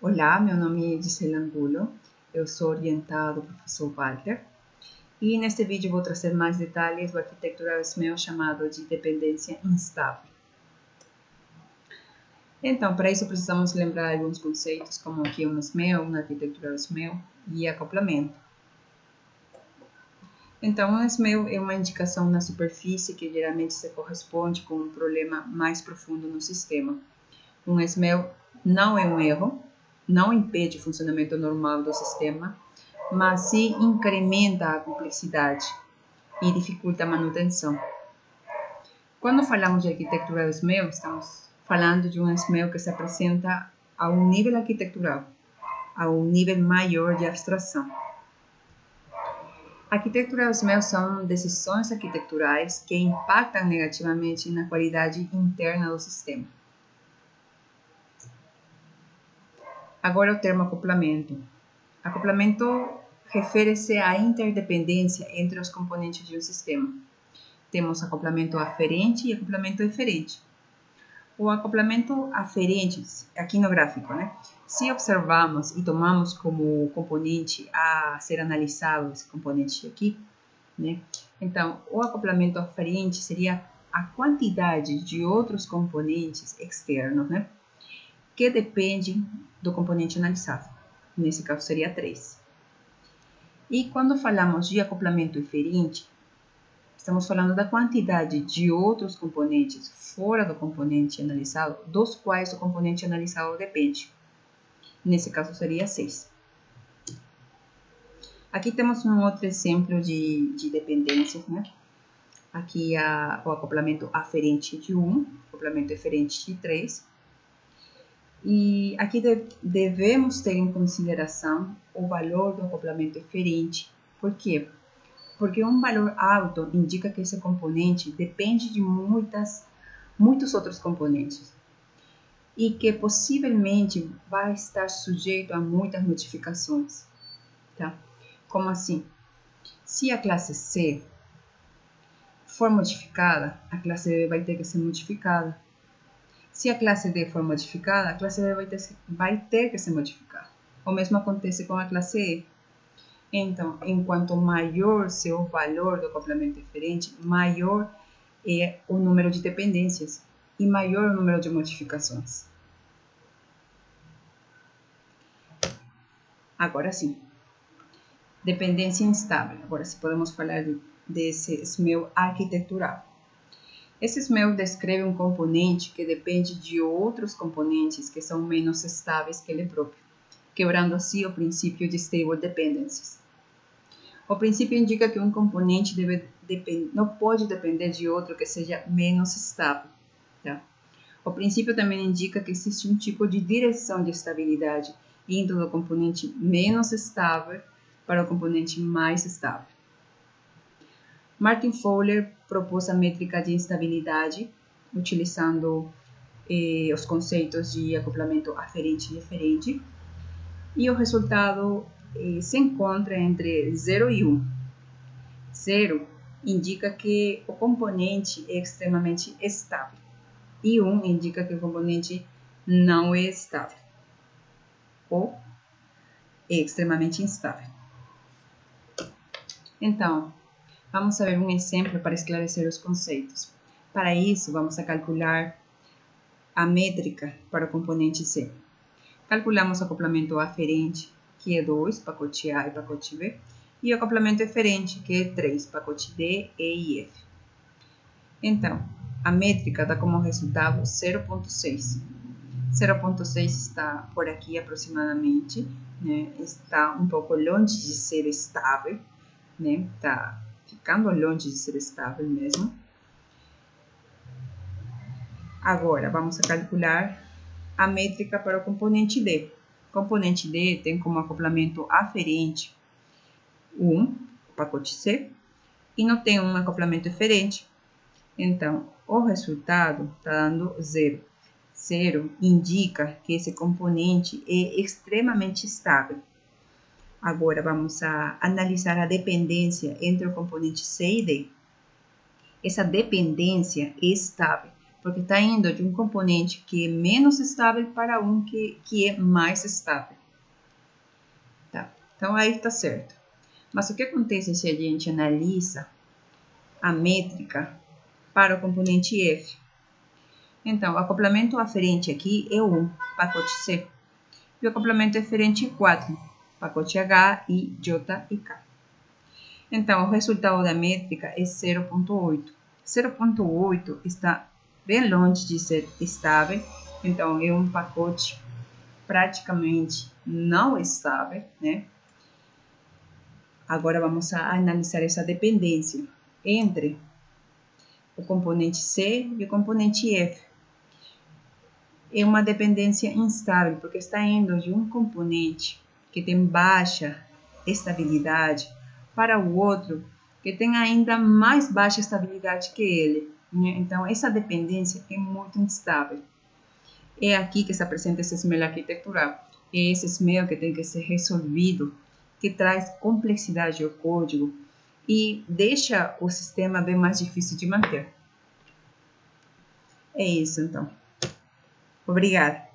Olá, meu nome é Gisela Angulo, eu sou orientada do professor Walter e neste vídeo vou trazer mais detalhes do arquitetural SMEL chamado de dependência instável. Então, para isso precisamos lembrar alguns conceitos como o que é um SMEL, uma arquitetural SMEL e acoplamento. Então, um SMEL é uma indicação na superfície que geralmente se corresponde com um problema mais profundo no sistema. Um SMEL não é um erro, não impede o funcionamento normal do sistema, mas se incrementa a complexidade e dificulta a manutenção. Quando falamos de arquitetura SMEL, estamos falando de um SMEL que se apresenta a um nível arquitetural, a um nível maior de abstração. Arquitetura SMEL são decisões arquiteturais que impactam negativamente na qualidade interna do sistema. Agora o termo acoplamento. Acoplamento refere-se à interdependência entre os componentes de um sistema. Temos acoplamento aferente e acoplamento eferente. O acoplamento aferente, aqui no gráfico, se observarmos e tomamos como componente a ser analisado esse componente aqui, então o acoplamento aferente seria a quantidade de outros componentes externos, que dependem do componente analisado. Nesse caso seria 3. E quando falamos de acoplamento eferente, estamos falando da quantidade de outros componentes fora do componente analisado, dos quais o componente analisado depende. Nesse caso seria 6. Aqui temos um outro exemplo de dependências, Aqui o acoplamento aferente de 1, acoplamento eferente de 3. E aqui devemos ter em consideração o valor do acoplamento eferente. Por quê? Porque um valor alto indica que esse componente depende de muitos outros componentes e que possivelmente vai estar sujeito a muitas modificações. Tá? Como assim? Se a classe C for modificada, a classe B vai ter que ser modificada. Se a classe D for modificada, a classe B vai ter que ser modificada. O mesmo acontece com a classe E. Então, enquanto maior seja o valor do acoplamento eferente, maior é o número de dependências e maior o número de modificações. Agora sim, dependência instável. Agora sim podemos falar desse SMEL arquitetural. Esse SMEL descreve um componente que depende de outros componentes que são menos estáveis que ele próprio, quebrando assim o princípio de stable dependencies. O princípio indica que um componente não pode depender de outro que seja menos estável. Tá? O princípio também indica que existe um tipo de direção de estabilidade indo do componente menos estável para o componente mais estável. Martin Fowler propôs a métrica de instabilidade, utilizando os conceitos de acoplamento aferente e eferente, e o resultado se encontra entre 0 e 1. 0 indica que o componente é extremamente estável, e 1 indica que o componente não é estável, ou é extremamente instável. Então, vamos ver um exemplo para esclarecer os conceitos. Para isso, vamos a calcular a métrica para o componente C. Calculamos o acoplamento aferente, que é 2, pacote A e pacote B, e o acoplamento eferente, que é 3, pacote D, E e F. Então, a métrica dá como resultado 0,6. 0,6 está por aqui aproximadamente, está um pouco longe de ser estável, está ficando longe de ser estável mesmo. Agora, vamos a calcular a métrica para o componente D. O componente D tem como acoplamento aferente 1, o pacote C, e não tem um acoplamento eferente. Então, o resultado está dando 0. 0 indica que esse componente é extremamente estável. Agora, vamos a analisar a dependência entre o componente C e D. Essa dependência é estável, porque está indo de um componente que é menos estável para um que é mais estável. Tá? Então, aí está certo. Mas o que acontece se a gente analisa a métrica para o componente F? Então, o acoplamento aferente aqui é 1, pacote C. E o acoplamento eferente é 4, pacote H, I, J e K. Então, o resultado da métrica é 0,8. 0,8 está bem longe de ser estável, então é um pacote praticamente não estável, né? Agora vamos analisar essa dependência entre o componente C e o componente F. É uma dependência instável, porque está indo de um componente que tem baixa estabilidade para o outro que tem ainda mais baixa estabilidade que ele, né? Então, essa dependência é muito instável. É aqui que se apresenta esse smell arquitetural. É esse smell que tem que ser resolvido, que traz complexidade ao código e deixa o sistema bem mais difícil de manter. É isso, então. Obrigada.